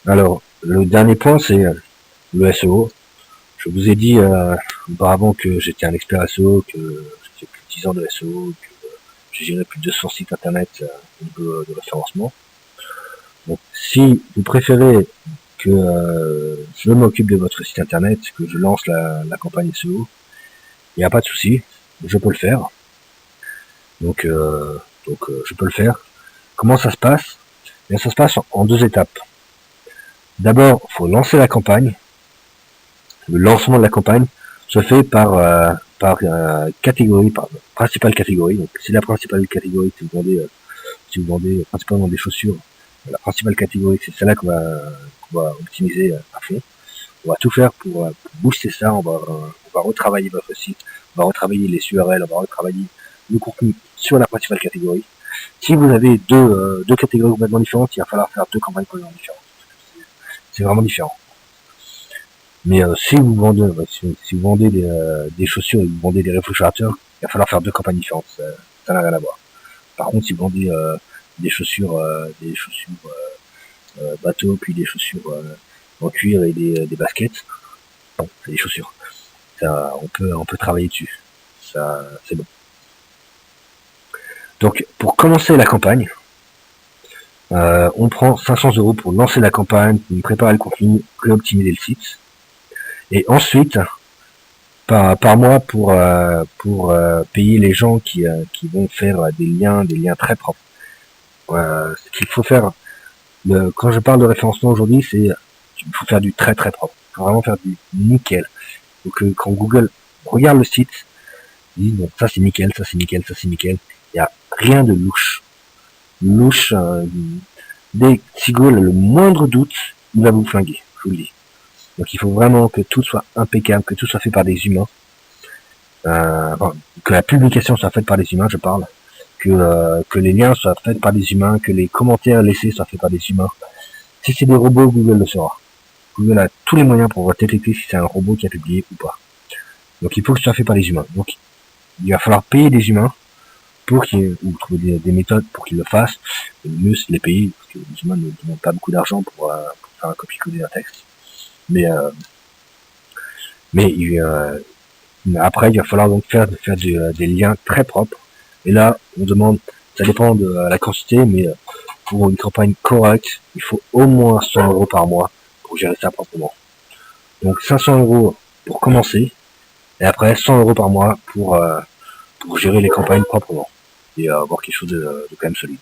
Alors, le dernier point, c'est le SEO. Je vous ai dit auparavant que j'étais un expert SEO, que j'ai plus de 10 ans de SEO, que j'ai géré plus de 200 sites internet au niveau de référencement. Donc, si vous préférez que je m'occupe de votre site internet, que je lance la campagne SEO, il n'y a pas de souci, je peux le faire. Donc, je peux le faire. Comment ça se passe? Bien, ça se passe en deux étapes. D'abord, il faut lancer la campagne. Le lancement de la campagne se fait par catégorie, par principale catégorie. Donc, c'est la principale catégorie si vous vendez principalement des chaussures. La principale catégorie, c'est celle-là qu'on va optimiser à fond. On va tout faire pour booster ça. On va retravailler votre site, on va retravailler les URL, on va retravailler le contenu sur la principale catégorie. Si vous avez deux catégories complètement différentes, il va falloir faire deux campagnes complètement différentes. C'est vraiment différent. Mais si vous vendez des chaussures et vous vendez des réfrigérateurs, il va falloir faire deux campagnes différentes. Ça n'a rien à voir. Par contre, si vous vendez des chaussures bateau, puis des chaussures en cuir et des baskets, bon, c'est des chaussures. Ça, on peut travailler dessus. Ça, c'est bon. Donc, pour commencer la campagne, on prend 500 € pour lancer la campagne, préparer le contenu, réoptimiser le site. Et ensuite, par mois pour payer les gens qui vont faire des liens très propres. Ce qu'il faut faire, quand je parle de référencement aujourd'hui, c'est il faut faire du très très propre. Il faut vraiment faire du nickel. Donc quand Google regarde le site, il dit bon, ça c'est nickel, ça c'est nickel, ça c'est nickel. Il n'y a rien de louche. Louche, dès si Google a le moindre doute, il va vous flinguer, je vous le dis. Donc il faut vraiment que tout soit impeccable, que tout soit fait par des humains. Que la publication soit faite par des humains, je parle, que les liens soient faits par des humains, que les commentaires laissés soient faits par des humains. Si c'est des robots, Google le saura. Google a tous les moyens pour détecter si c'est un robot qui a publié ou pas. Donc il faut que ce soit fait par des humains. Donc il va falloir payer des humains pour ou trouver des méthodes pour qu'ils le fassent. Le mieux c'est de les payer, parce que les humains ne demandent pas beaucoup d'argent pour faire un copier-coller d'un texte. Mais après, il va falloir donc faire des liens très propres. Et là, on demande, ça dépend de la quantité, mais pour une campagne correcte, il faut au moins 100 € par mois pour gérer ça proprement. Donc 500 € pour commencer, et après 100 € par mois pour gérer les campagnes proprement et avoir quelque chose de quand même solide.